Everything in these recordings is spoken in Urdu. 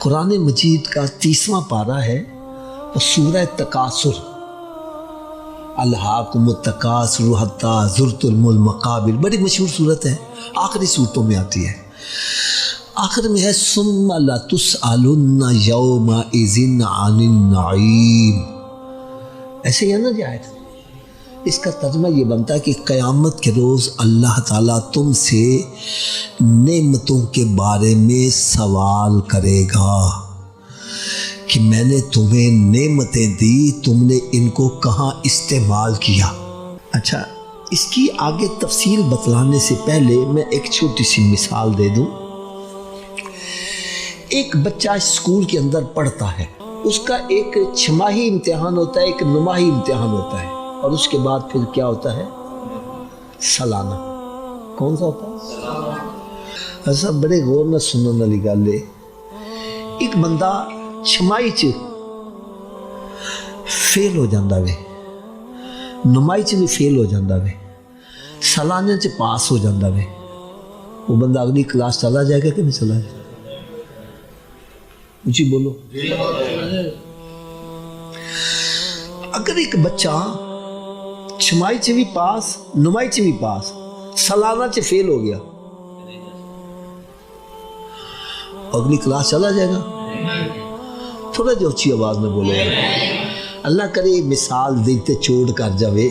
قرآن مجید کا 30واں پارہ ہے اور سورہ تکاثر، الہاکم التکاثر حتی زرتم المقابر، بڑی مشہور صورت ہے، آخری صورتوں میں آتی ہے۔ آخر میں ہے ثم لتسألن یومئذ عن النعیم، ایسے ہی ہے نا جی آیت۔ اس کا ترجمہ یہ بنتا ہے کہ قیامت کے روز اللہ تعالیٰ تم سے نعمتوں کے بارے میں سوال کرے گا کہ میں نے تمہیں نعمتیں دی، تم نے ان کو کہاں استعمال کیا۔ اچھا، اس کی آگے تفصیل بتلانے سے پہلے میں ایک چھوٹی سی مثال دے دوں۔ ایک بچہ اسکول کے اندر پڑھتا ہے، اس کا ایک چھماہی امتحان ہوتا ہے، ایک نماہی امتحان ہوتا ہے، اور اس کے بعد پھر کیا ہوتا ہے؟ سالانہ۔ کون سا ہوتا ہے؟ ایسا بڑے غور نہ سننے والی گل ہے۔ ایک بندہ چھماہی چ فیل ہو جاندہ وے، نماہی چ بھی فیل ہو جاندہ وے، سالانہ چ پاس ہو جاندہ وے، وہ بندہ اگلی کلاس چلا جائے گا کہ نہیں چلا جائے گا؟ جی بولو۔ اگر ایک بچہ چھمائی چ بھی پاس، نمائی چ بھی پاس، سالانہ چ فیل ہو گیا، اگلی کلاس چلا جائے گا؟ تھوڑا جو اچھی آواز میں بولو، اللہ کرے مثال دیتے چوڑ کر جاوے،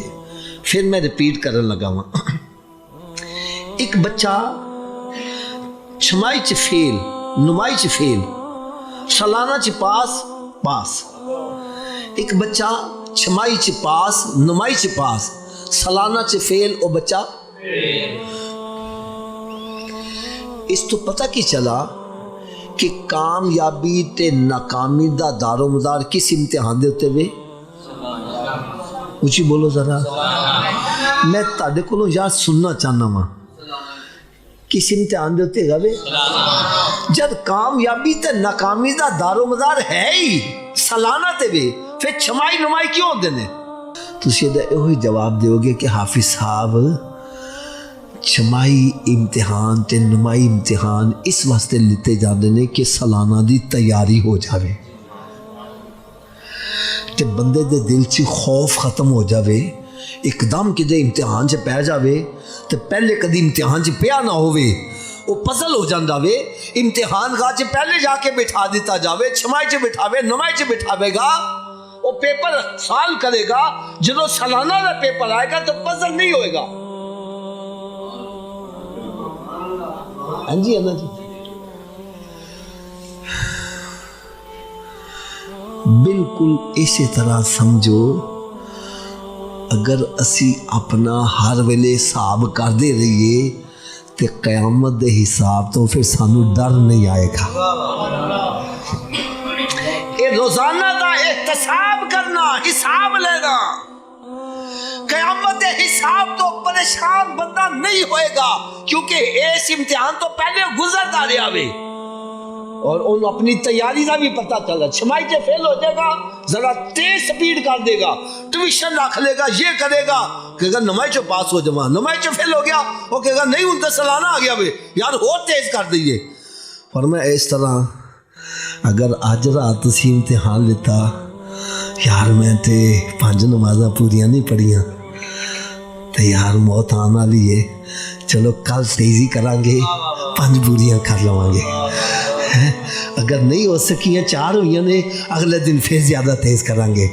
پھر میں ریپیٹ کرنے لگا ہوں۔ ایک بچہ چھمائی چ فیل، نمائی چ فیل، سالانہ چ پاس۔ ایک بچہ چھمائی چ پاس، نمائی چ پاس، سالانہ چ فیل، او بچہ اس تو پتہ کی چلا کہ کامیابی تے ناکامی دا دار و مدار کس امتحان دے ہوتے ہوئے؟ اچھی بولو ذرا، میں تاڑے کو یاد سننا چاہنا ہوں، کس امتحان دے ہوتے گا؟ جب کامیابی تے ناکامی دا دار و مدار ہے ہی سالانہ تے بھی، پھر چھمائی نمائی کیوں دینے؟ تو سیدھا وہی جواب دیو گے کہ حافظ صاحب چھمائی امتحان تے نمائی امتحان اس واسطے لیتے جاندے نے کہ سالانہ دی تیاری ہو جاوے، تے بندے دے دل چی خوف ختم ہو جاوے، ایک دم کدے امتحان چ پہ جاوے تے پہلے کدی امتحان چ پیا نہ ہووے، وہ پزل ہو جاندہ وے، امتحان گاہ چ پہلے جا کے بٹھا دیتا جاوے، چھمائی چ بٹھاوے، نمائی چ بٹھاوے گا، وہ پیپر سال کرے گا، جنہوں سالانہ دا پیپر آئے گا تو پزل نہیں ہوئے گا۔ ہاں جی ہے نا جی، بالکل اسی طرح سمجھو، اگر اسی اپنا ہر ویلے حساب کر دے رہیے تے قیامت دے حساب تو پھر سانو ڈر نہیں آئے گا۔ یہ روزانہ دا احتساب کرنا، حساب لینا، قیامت دے حساب تو پریشان بندہ نہیں ہوئے گا، کیونکہ اس امتحان تو پہلے گزرتا رہا وے، اور ان اپنی تیاری کا بھی پتہ چلا۔ چھمائی سے فیل ہو جائے گا، ذرا تیز سپیڈ کر دے گا، ٹیوشن رکھ لے گا، یہ کرے گا، کہے گا نمائی چو پاس ہو جمع، نمائی چو فیل ہو گیا، وہ کہے گا نہیں ان کا سالانہ آ گیا بے، یار اور تیز کر دیئے۔ فرمایا اس طرح اگر آج رات سی امتحان لیتا، یار میں تے 5 نمازاں پوریاں نہیں پڑھیاں، تے یار موت آنا لیے، چلو کل تیزی کرانگے 5 پوریاں کر لوانگے، اگر نہیں ہو سکیاں 4 ہوئیاں نے، اگلے دن پھر زیادہ تیز کرانگے،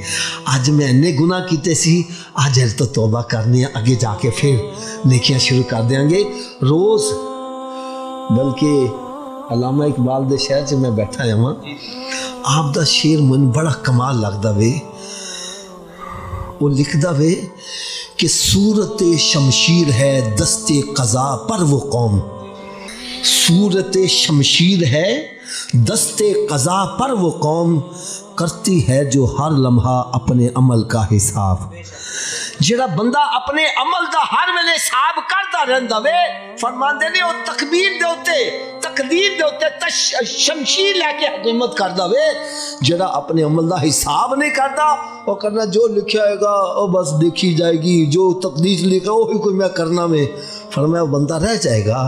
آج میں نے گناہ کیتے سی، آج تو توبہ کرنی ہے، آگے جا کے پھر نیکیاں شروع کر دیں گے روز۔ بلکہ علامہ اقبال دے شہر سے میں بیٹھا ہوں، آپ دا شیر من بڑا کمال لگدا وے، وہ لکھدا وے کہ صورت شمشیر ہے دست قضا پر وہ قوم، صورت شمشیر ہے دست قضا پر وہ قوم، کرتی ہے جو ہر لمحہ اپنے عمل کا حساب۔ جڑا بندہ اپنے عمل دا ہر ویلے حساب کرتا رہندا وے، فرماندے نے وہ تقدیر دے اوتے شمشیر لے کے حکومت کردا وے۔ جڑا اپنے عمل دا حساب نہیں کردا، وہ کرنا جو لکھیا ہے گا وہ بس دیکھی جائے گی، جو تقدیر لکھا وہی کوئی میں کرنا میں، فرمایا وہ بندہ رہ جائے گا۔